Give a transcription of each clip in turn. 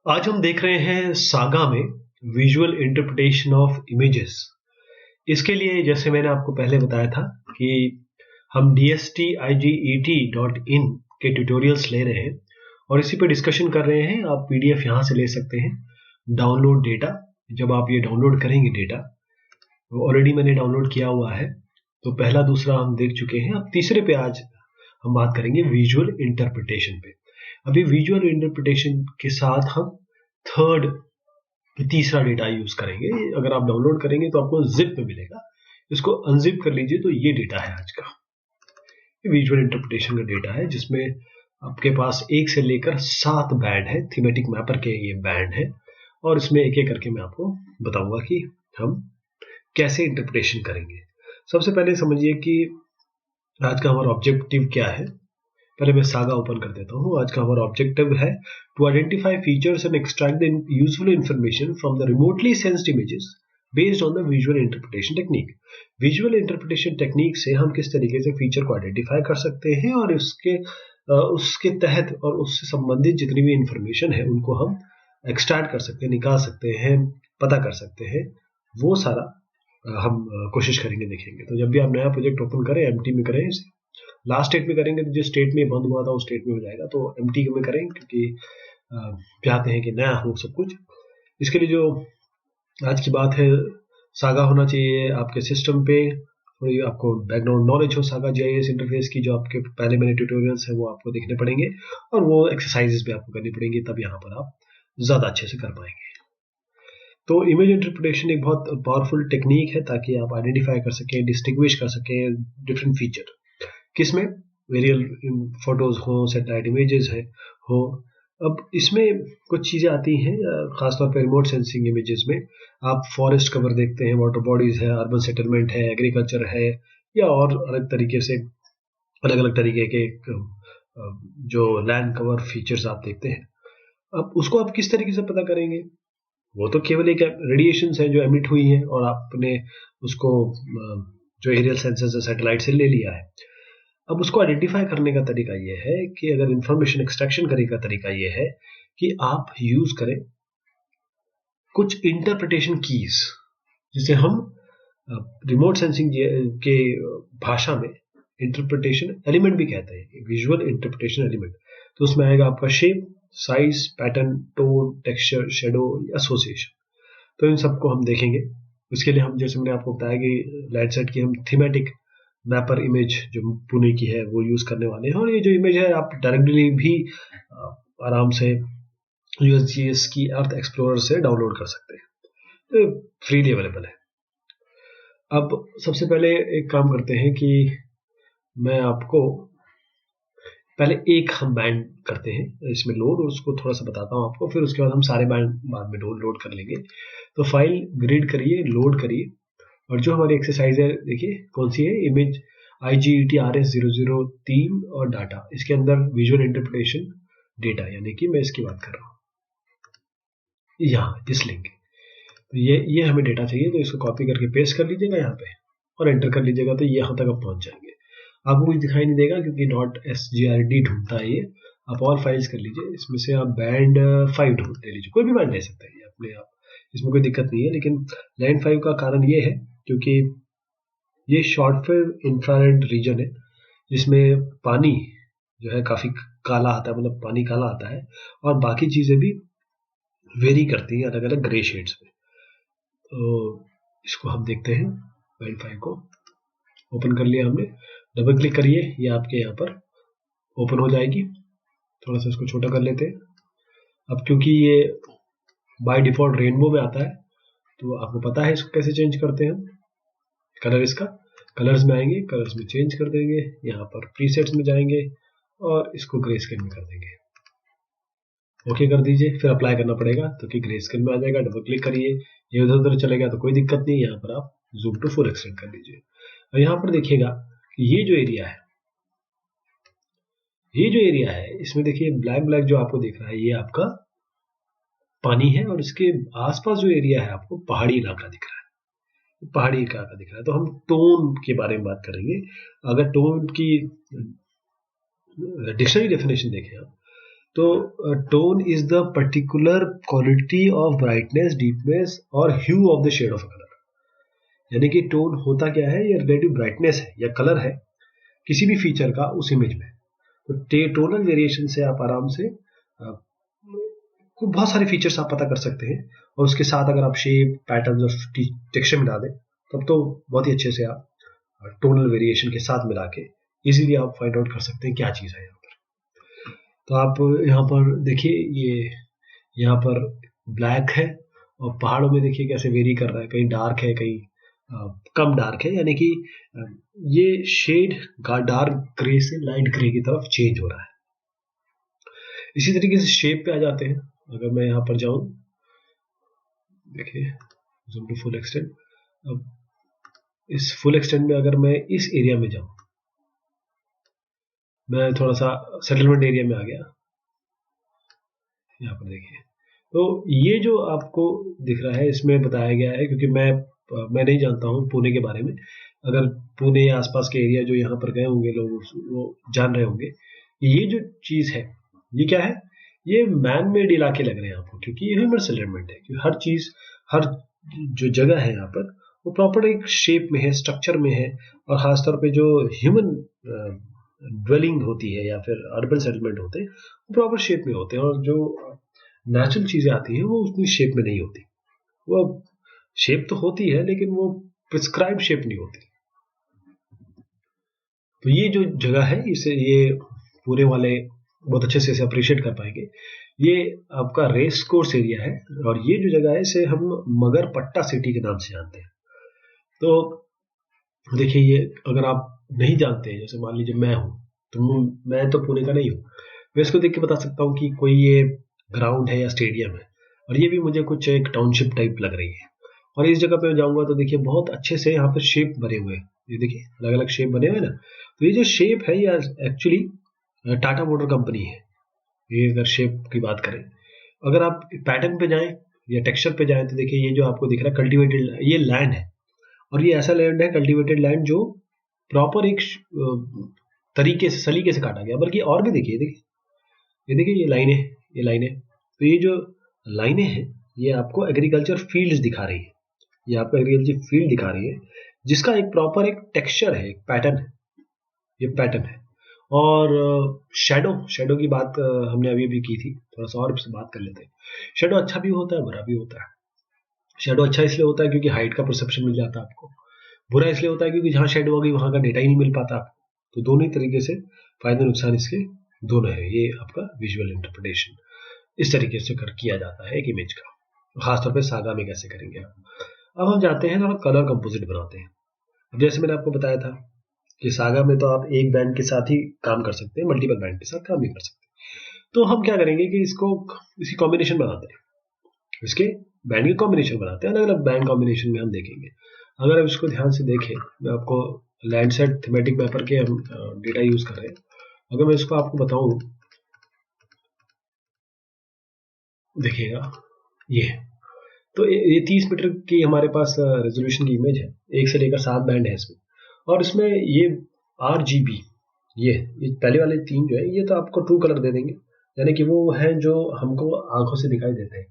आज हम देख रहे हैं सागा में विजुअल इंटरप्रिटेशन ऑफ इमेजेस। इसके लिए जैसे मैंने आपको पहले बताया था कि हम dstiget.in के ट्यूटोरियल्स ले रहे हैं और इसी पे डिस्कशन कर रहे हैं। आप पीडीएफ यहाँ से ले सकते हैं, डाउनलोड डेटा। जब आप ये डाउनलोड करेंगे डेटा, ऑलरेडी मैंने डाउनलोड किया हुआ है, तो पहला दूसरा हम देख चुके हैं। अब तीसरे पे आज हम बात करेंगे विजुअल इंटरप्रिटेशन पे। अभी विजुअल इंटरप्रिटेशन के साथ हम तीसरा डेटा यूज करेंगे। अगर आप डाउनलोड करेंगे तो आपको जिप में मिलेगा, इसको अनजिप कर लीजिए तो ये डेटा है आज का। विजुअल इंटरप्रिटेशन का डेटा है जिसमें आपके पास 1 से लेकर 7 बैंड है, थीमेटिक मैपर के ये बैंड है, और इसमें एक एक करके मैं आपको बताऊंगा कि हम कैसे इंटरप्रिटेशन करेंगे। सबसे पहले समझिए कि आज का हमारा ऑब्जेक्टिव क्या है। पहले मैं सागा ओपन कर देता हूँ। आज का हमारा ऑब्जेक्टिव है to identify features and extract the useful information from the remotely sensed images based on the visual interpretation technique. Visual interpretation technique से हम किस तरीके से फीचर को आइडेंटिफाई कर सकते हैं और उसके तहत और उससे संबंधित जितनी भी इंफॉर्मेशन है उनको हम एक्सट्रैक्ट कर सकते हैं, निकाल सकते हैं, पता कर सकते हैं। वो सारा हम कोशिश करेंगे, देखेंगे। तो जब भी आप नया प्रोजेक्ट ओपन करें, एम्प्टी में करें, लास्ट स्टेट में करेंगे तो जिस स्टेट में बंद हुआ था उस स्टेट में हो जाएगा, तो एम्प्टी में करें क्योंकि चाहते हैं कि नया हो सब कुछ। इसके लिए जो आज की बात है, सागा होना चाहिए आपके सिस्टम पे, थोड़ी आपको बैकग्राउंड नॉलेज हो सागा जीआईएस इंटरफेस की। जो आपके पहले मैंने ट्यूटोरियल्स है वो आपको देखने पड़ेंगे और वो एक्सरसाइजेस भी आपको करनी पड़ेंगी, तब यहाँ पर आप ज्यादा अच्छे से कर पाएंगे। तो इमेज इंटरप्रिटेशन एक बहुत पावरफुल टेक्निक है ताकि आप आइडेंटिफाई कर सकें, डिस्टिंग्विश कर सकें डिफरेंट फीचर। किसमें? एरियल फोटोज हो, सैटेलाइट इमेजेस है हो। अब इसमें कुछ चीजें आती हैं, खासतौर पर रिमोट सेंसिंग इमेजेस में आप फॉरेस्ट कवर देखते हैं, वाटर बॉडीज है, अर्बन सेटलमेंट है, एग्रीकल्चर है, या और अलग तरीके से अलग अलग तरीके के जो लैंड कवर फीचर्स आप देखते हैं। अब उसको आप किस तरीके से पता करेंगे? वो तो केवल एक रेडिएशन है जो एमिट हुई है और आपने उसको जो एरियल सेंसर से सैटेलाइट से ले लिया है। अब उसको आइडेंटिफाई करने का तरीका ये है कि अगर इंफॉर्मेशन एक्सट्रैक्शन करने का तरीका ये है कि आप यूज करें कुछ इंटरप्रिटेशन कीज, जिसे हम रिमोट सेंसिंग के भाषा में इंटरप्रिटेशन एलिमेंट भी कहते हैं, विजुअल इंटरप्रिटेशन एलिमेंट। तो उसमें आएगा आपका shape, size, pattern, tone, texture, shadow, association. तो इन सबको हम देखेंगे। उसके लिए हम, जैसे मैंने आपको बताया कि लैंडसेट की हम थीमेटिक मैपर इमेज जो पुणे की है वो यूज करने वाले हैं। और ये जो इमेज है आप डायरेक्टली भी आराम से USGS की अर्थ एक्सप्लोरर से डाउनलोड कर सकते हैं, तो फ्रीली अवेलेबल है। अब सबसे पहले एक काम करते हैं कि मैं आपको पहले एक हम बैंड करते हैं इसमें लोड, उसको थोड़ा सा बताता हूँ आपको, फिर उसके बाद हम सारे बैंड बाद में लोड कर लेंगे। तो फाइल ग्रिड करिए, लोड करिए, और जो हमारी एक्सरसाइज है देखिए कौन सी है, इमेज IGETRS003 और डाटा। इसके अंदर विजुअल इंटरप्रिटेशन डेटा, यानी कि मैं इसकी बात कर रहा हूँ यहाँ इस लिंक। तो ये हमें डेटा चाहिए, तो इसको कॉपी करके पेस्ट कर लीजिएगा यहाँ पे और एंटर कर लीजिएगा, तो यहाँ तक आप पहुंच जाएंगे। आपको कुछ दिखाई नहीं देगा क्योंकि .sgrd ढूंढता है ये। आप ऑल फाइल्स कर लीजिए, इसमें से आप बैंड 5 ढूंढ ले लीजिए, कोई भी बैंड ले सकते हैं अपने आप, इसमें कोई दिक्कत नहीं है। लेकिन लैंड 5 का कारण ये है क्योंकि ये शॉर्ट वेव इंफ्रारेड रीजन है जिसमें पानी जो है काफी काला आता है, मतलब पानी काला आता है, और बाकी चीजें भी वेरी करती हैं अलग अलग ग्रे शेड्स में। तो इसको हम देखते हैं, लैंड 5 को ओपन कर लिया हमने, डबल क्लिक करिए, ये आपके यहाँ पर ओपन हो जाएगी। थोड़ा सा इसको छोटा कर लेते हैं। अब क्योंकि ये बाय डिफॉल्ट रेनबो में आता है, तो आपको पता है इसको कैसे चेंज करते हैं। कलर, इसका कलर्स में आएंगे, कलर्स में चेंज कर देंगे, यहाँ पर प्रीसेट्स में जाएंगे और इसको ग्रे स्केल में कर देंगे। ओके कर दीजिए, फिर अप्लाई करना पड़ेगा तो कि ग्रे स्केल में आ जाएगा। डबल क्लिक करिए, ये उधर उधर चलेगा तो कोई दिक्कत नहीं, यहाँ पर आप जूम टू फुल एक्सटेंड कर लीजिए। और यहाँ पर देखिएगा कि ये जो एरिया है, इसमें देखिए ब्लैक ब्लैक जो आपको दिख रहा है, ये आपका पानी है, और इसके आसपास जो एरिया है आपको पहाड़ी इलाका दिख रहा है, पहाड़ी इलाका दिख रहा है। तो हम टोन के बारे में बात करेंगे। अगर टोन की डिक्शनरी डेफिनेशन देखें आप, तो tone is the particular quality of brightness, deepness और hue of the shade of colour. यानी कि टोन होता क्या है, ये रिलेटिव ब्राइटनेस है या कलर है किसी भी फीचर का उस इमेज में। तो टोनल वेरिएशन से आप आराम से बहुत सारे फीचर्स आप पता कर सकते हैं, और उसके साथ अगर आप शेप, पैटर्न और टेक्सचर मिला दें तब तो बहुत ही अच्छे से आप टोनल वेरिएशन के साथ मिला के इजीली आप फाइंड आउट कर सकते हैं क्या चीज़ है यहाँ पर। तो आप यहाँ पर देखिए, ये यहाँ पर ब्लैक है और पहाड़ों में देखिए कैसे वेरी कर रहा है, कहीं डार्क है कहीं कम डार्क है, यानी कि ये शेड डार्क ग्रे से लाइट ग्रे की तरफ चेंज हो रहा है। इसी तरीके से शेप पे आ जाते हैं। अगर मैं यहाँ पर जाऊं, देखिए जूम टू फुल एक्सटेंड, अब इस फुल एक्सटेंड में अगर मैं इस एरिया में जाऊं, मैं थोड़ा सा सेटलमेंट एरिया में आ गया, यहाँ पर देखिए, तो ये जो आपको दिख रहा है इसमें बताया गया है, क्योंकि मैं नहीं जानता हूँ पुणे के बारे में। अगर पुणे या आसपास के एरिया जो यहाँ पर गए होंगे लोग वो जान रहे होंगे, ये जो चीज़ है ये क्या है, ये मैन मेड इलाके लग रहे हैं आपको, क्योंकि ये ह्यूमन सेटलमेंट है। क्योंकि हर चीज़, हर जो जगह है यहाँ पर वो प्रॉपर एक शेप में है, स्ट्रक्चर में है, और खासतौर पे जो ह्यूमन ड्वेलिंग होती है या फिर अर्बन सेटलमेंट होते हैं वो प्रॉपर शेप में होते हैं, और जो नेचुरल चीज़ें आती हैं वो उतनी शेप में नहीं होती। वो शेप तो होती है लेकिन वो प्रिस्क्राइब शेप नहीं होती। तो ये जो जगह है इसे ये पूरे वाले बहुत अच्छे से अप्रिशिएट कर पाएंगे। ये आपका रेस कोर्स एरिया है, और ये जो जगह है इसे हम मगर पट्टा सिटी के नाम से जानते हैं। तो देखिए, ये अगर आप नहीं जानते हैं, जैसे मान लीजिए मैं हूँ, तो मैं तो पुणे का नहीं हूँ, मैं इसको देख के बता सकता हूँ कि कोई ये ग्राउंड है या स्टेडियम है, और ये भी मुझे कुछ एक टाउनशिप टाइप लग रही है। और इस जगह पे जाऊंगा तो देखिए बहुत अच्छे से यहाँ पर शेप बने हुए हैं, ये देखिए अलग अलग शेप बने हुए ना। तो ये जो शेप है ये एक्चुअली टाटा मोटर कंपनी है। ये अगर शेप की बात करें, अगर आप पैटर्न पे जाएं या टेक्सचर पे जाएं तो देखिए ये जो आपको दिख रहा है कल्टीवेटेड, ये लैंड है, और ये ऐसा लैंड है कल्टीवेटेड लैंड जो प्रॉपर एक तरीके से सलीके से काटा गया। बल्कि और भी देखिए, ये देखिए ये लाइनें, तो ये जो लाइनें हैं ये आपको एग्रीकल्चर फील्ड्स दिखा रही है, ये आपको एग्रीकल्चर फील्ड दिखा रही है जिसका एक प्रॉपर एक टेक्सचर है, एक पैटर्न है, ये पैटर्न है। और शैडो की बात हमने अभी भी की थी, थोड़ा सा और बात कर लेते हैं। शैडो अच्छा भी होता है, बुरा भी होता है। शैडो अच्छा इसलिए होता है क्योंकि हाइट का परसेप्शन मिल जाता है आपको, बुरा इसलिए होता है क्योंकि जहाँ शैडो होगी वहाँ का डेटा ही नहीं मिल पाता आपको। तो दोनों ही तरीके से फायदे नुकसान इसके दोनों है। ये आपका विजुअल इंटरप्रिटेशन इस तरीके से किया जाता है एक इमेज का, खासतौर पे सागा में कैसे करेंगे आप। अब हम जाते हैं थोड़ा कलर कंपोजिट बनाते हैं। अब जैसे मैंने आपको बताया था कि सागा में तो आप एक बैंड के साथ ही काम कर सकते हैं, मल्टीपल बैंड के साथ काम नहीं कर सकते। तो हम क्या करेंगे कि इसी कॉम्बिनेशन बनाते हैं, इसके बैंड के कॉम्बिनेशन बनाते हैं, अलग अलग बैंड कॉम्बिनेशन में हम देखेंगे। अगर आप इसको ध्यान से देखें, मैं आपको लैंडसेट थीमेटिक मैपर के हम डेटा यूज कर रहे हैं। अगर मैं इसको आपको बताऊं, देखिएगा ये तो ये 30 मीटर की हमारे पास रेजोल्यूशन की इमेज है, 1 से लेकर 7 बैंड है इसमें। और इसमें ये RGB, ये पहले वाले 3 जो है ये तो आपको ट्रू कलर दे देंगे, यानी कि वो है जो हमको आंखों से दिखाई देते हैं,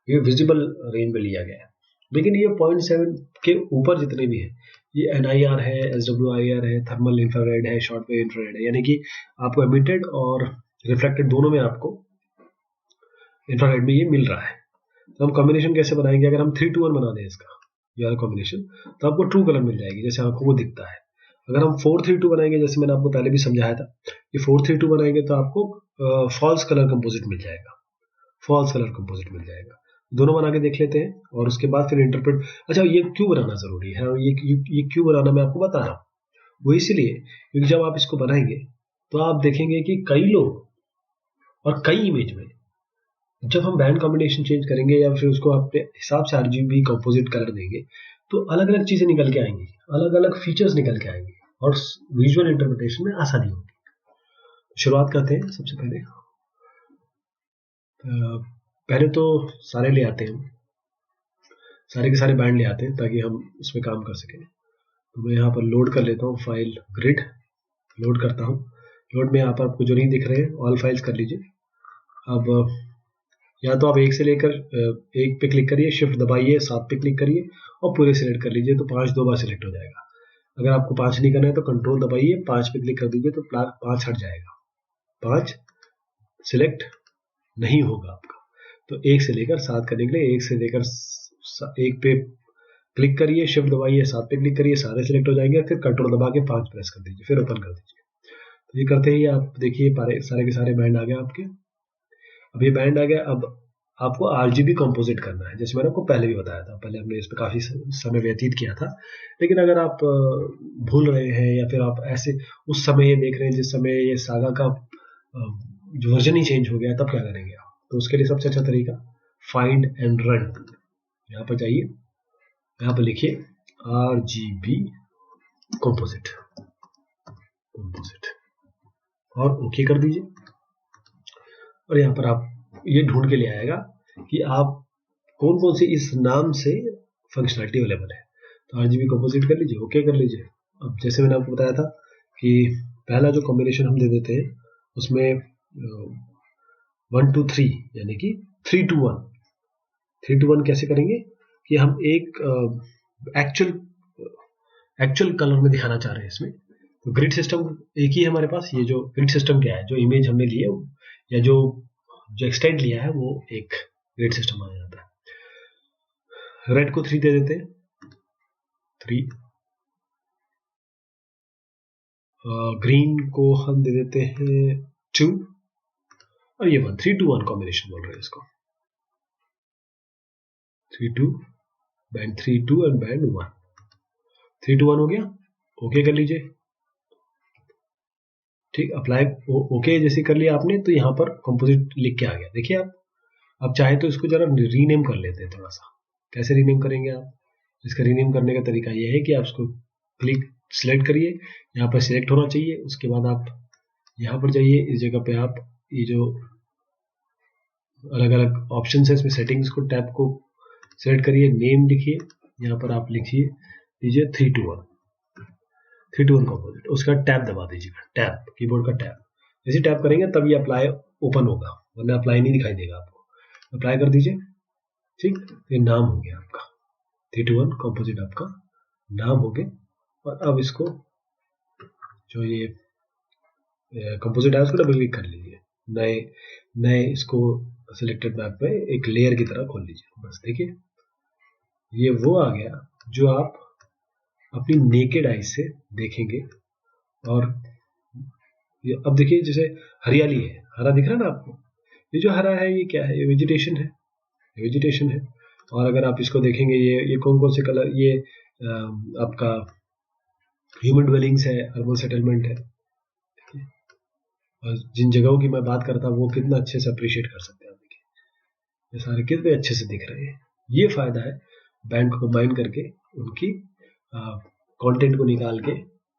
ये विजिबल रेंज में लिया गया है। लेकिन ये 0.7 के ऊपर जितने भी हैं, ये NIR है, SWIR है, थर्मल इंफ्रारेड है, शॉर्ट वेव इंफ्रारेड है, यानी कि आपको एमिटेड और रिफ्लेक्टेड दोनों में आपको इंफ्रारेड में ये मिल रहा है। तो हम कॉम्बिनेशन कैसे बनाएंगे, अगर हम 3:1 बना दें इसका ये कॉम्बिनेशन, तो आपको ट्रू कलर मिल जाएगी जैसे आंखों को दिखता है। अगर हम 4:3:2 बनाएंगे, जैसे मैंने आपको पहले भी समझाया था कि 4:3:2 बनाएंगे तो आपको फॉल्स कलर कंपोजिट मिल जाएगा, फॉल्स कलर कंपोजिट मिल जाएगा। दोनों बना के देख लेते हैं और उसके बाद फिर इंटरप्रेट। अच्छा, ये क्यों बनाना जरूरी है, ये क्यों बनाना मैं आपको बता रहा हूँ। वो इसलिए क्योंकि जब आप इसको बनाएंगे तो आप देखेंगे कि कई लोग और कई इमेज में जब हम बैंड कॉम्बिनेशन चेंज करेंगे या फिर उसको अपने हिसाब से RGB कंपोजिट कलर देंगे तो अलग अलग चीजें निकल के आएंगी, अलग अलग फीचर्स निकल के आएंगे और विजुअल इंटरप्रिटेशन में आसानी होगी। शुरुआत करते हैं। सबसे पहले तो सारे ले आते हैं, सारे के सारे बैंड ले आते हैं ताकि हम उसमें काम कर सकें। तो मैं यहाँ पर लोड कर लेता हूँ फाइल, ग्रिड लोड करता हूँ। लोड में यहाँ पर आपको जो नहीं दिख रहे हैं ऑल फाइल्स कर लीजिए, अब या तो आप एक से लेकर एक पे क्लिक करिए, शिफ्ट दबाइए, 7 पे क्लिक करिए और पूरे सिलेक्ट कर लीजिए, तो 5 2 बार सिलेक्ट हो जाएगा। अगर आपको 5 नहीं करना है तो कंट्रोल दबाइए, 5 पे क्लिक कर दीजिए तो 5 हट जाएगा, 5 सिलेक्ट नहीं होगा आपका। तो 1 से लेकर 7 करने के लिए 1 से लेकर 1 पे क्लिक करिए, शिफ्ट दबाइए, 7 पे क्लिक करिए, सारे सिलेक्ट हो जाएंगे, फिर कंट्रोल दबा के 5 प्रेस कर दीजिए, फिर ओपन कर दीजिए। तो ये करते ही आप देखिए सारे के सारे बैंड आ गए आपके। अब ये बैंड आ गया, अब आपको आरजीबी कंपोजिट करना है, जैसे मैंने आपको पहले भी बताया था, पहले हमने इस पर काफी समय व्यतीत किया था। लेकिन अगर आप भूल रहे हैं या फिर आप ऐसे उस समय ये देख रहे हैं जिस समय ये सागा का जो वर्जन ही चेंज हो गया, तब क्या करेंगे आप? तो उसके लिए सबसे अच्छा तरीका फाइंड एंड रन, यहाँ पर जाइए, यहाँ पर लिखिए आरजीबी कंपोजिट और ओके कर दीजिए। और यहाँ पर आप ये ढूंढ के ले आएगा कि आप कौन कौन सी इस नाम से फंक्शनलिटी अवेलेबल है। तो आरजीबी कंपोजिट कर लीजिए, ओके कर लीजिए। अब जैसे मैंने आपको बताया था कि पहला जो कॉम्बिनेशन हम दे देते हैं उसमें 1 2 3 यानी कि 3 2 1, 3 2 1 कैसे करेंगे कि हम एक एक्चुअल कलर में दिखाना चाह रहे हैं इसमें। तो ग्रिड सिस्टम एक ही है हमारे पास। ये जो ग्रिड सिस्टम क्या है, जो इमेज हमने ली है या जो एक्सटेंट लिया है वो एक ग्रिड सिस्टम आ जाता है। रेड को 3 दे देते हैं, 3। ग्रीन को हम दे देते हैं 2 और ये 1, 3 2 1 कॉम्बिनेशन बोल रहे हैं इसको। 3 2 बैंड 3 2 एंड बैंड 1, 3 2 1 हो गया, ओके कर लीजिए। ठीक, अप्लाई ओके जैसे कर लिया आपने, तो यहाँ पर कंपोजिट लिख के आ गया। देखिए आप चाहे तो इसको जरा रीनेम कर लेते हैं थोड़ा सा। कैसे रीनेम करेंगे आप? इसका रीनेम करने का तरीका यह है कि आप इसको सिलेक्ट करिए, यहाँ पर सिलेक्ट होना चाहिए। उसके बाद आप यहाँ पर जाइए, इस जगह पे आप ये जो अलग अलग ऑप्शन है इसमें सेटिंग्स को टैब को सिलेक्ट करिए, नेम लिखिए, यहाँ पर आप लिखिए दीजिए 3 2 1 कंपोजिट। उसका टैब दबा दीजिएगा, टैब कीबोर्ड का टैब। जैसे टैब करेंगे तब ये अप्लाई ओपन होगा, वरना अप्लाई नहीं दिखाई देगा आपको। अप्लाई कर दीजिए, ठीक। ये नाम हो गया आपका 3 2 1 कंपोजिट, आपका नाम हो गया। और अब इसको जो ये कंपोजिट है उसको डबल क्लिक कर लीजिए, नए इसको सिलेक्टेड मैप में एक लेयर की तरह खोल लीजिए। बस देखिए ये वो आ गया जो आप अपनी नेकेड आई से देखेंगे। और अब देखिए जैसे हरियाली है, हरा दिख रहा है ना आपको, ये जो हरा है ये क्या है? ये वेजिटेशन है, वेजिटेशन है। और अगर आप इसको देखेंगे ये कौन कौन से कलर, ये आपका ह्यूमन ड्वेलिंग्स है, अर्बन सेटलमेंट है। और जिन जगहों की मैं बात करता हूँ वो कितना अच्छे से अप्रिशिएट कर सकते हैं आप। देखिए ये सारे कितने अच्छे से दिख रहे हैं। ये फायदा है बैंड को कंबाइन करके उनकी कंटेंट को निकाल के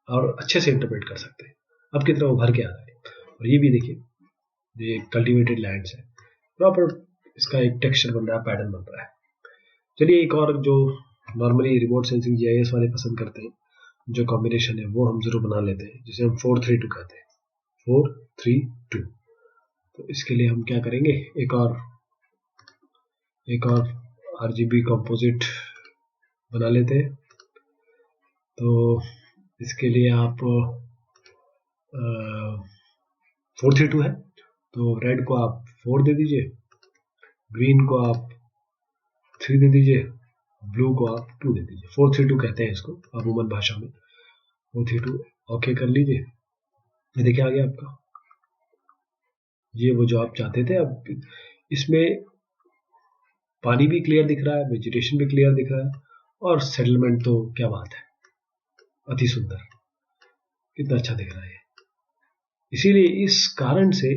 और अच्छे से इंटरप्रेट कर सकते हैं। अब कितना उभर के आ रहा है। और ये भी देखिए ये कल्टीवेटेड लैंड्स है, प्रॉपर इसका एक टेक्सचर बन रहा है, पैटर्न बन रहा है। चलिए एक और जो नॉर्मली रिमोट सेंसिंग जीआईएस वाले पसंद करते हैं जो कॉम्बिनेशन है वो हम जरूर बना लेते हैं, जिसे हम 4 3 2 कहते हैं, 4 3 2। तो इसके लिए हम क्या करेंगे, एक और आरजीबी कंपोजिट बना लेते हैं। तो इसके लिए आप 4 3 2 है, तो रेड को आप 4 दे दीजिए, ग्रीन को आप 3 दे दीजिए, ब्लू को आप 2 दे दीजिए। 4 3 2 कहते हैं इसको अमूमन भाषा में, 4 3 2 ओके कर लीजिए। ये देखिए आ गया आपका, ये वो जो आप चाहते थे। अब इसमें पानी भी क्लियर दिख रहा है, वेजिटेशन भी क्लियर दिख रहा है, और सेटलमेंट तो क्या बात है, अति सुंदर, कितना अच्छा दिख रहा है। इसीलिए इस कारण से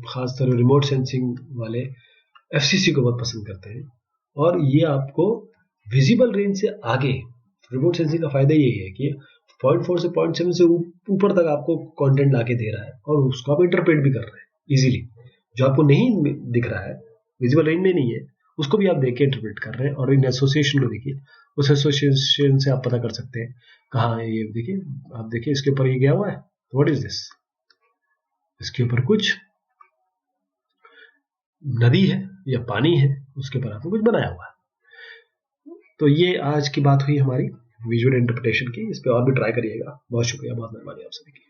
खासतौर रिमोट सेंसिंग वाले एफसीसी को बहुत पसंद करते हैं। और ये आपको विजिबल रेंज से आगे, रिमोट सेंसिंग का फायदा यही है कि 0.4 से 0.7 से ऊपर तक आपको कंटेंट लाके दे रहा है और उसको आप इंटरप्रेट भी कर रहे हैं इजीली। जो आपको नहीं दिख रहा है, विजिबल रेंज में नहीं है, उसको भी आप देख के इंटरप्रेट कर रहे हैं। और इन एसोसिएशन को देखिए, उस एसोसिएशन से आप पता कर सकते हैं कहाँ है ये। देखिए आप देखिए इसके ऊपर ये गया हुआ है, व्हाट इज दिस, इसके ऊपर कुछ नदी है या पानी है, उसके ऊपर आपने कुछ बनाया हुआ है। तो ये आज की बात हुई हमारी विजुअल इंटरप्रिटेशन की। इस पे और भी ट्राई करिएगा। बहुत शुक्रिया, बहुत मेहरबानी आप सभी की।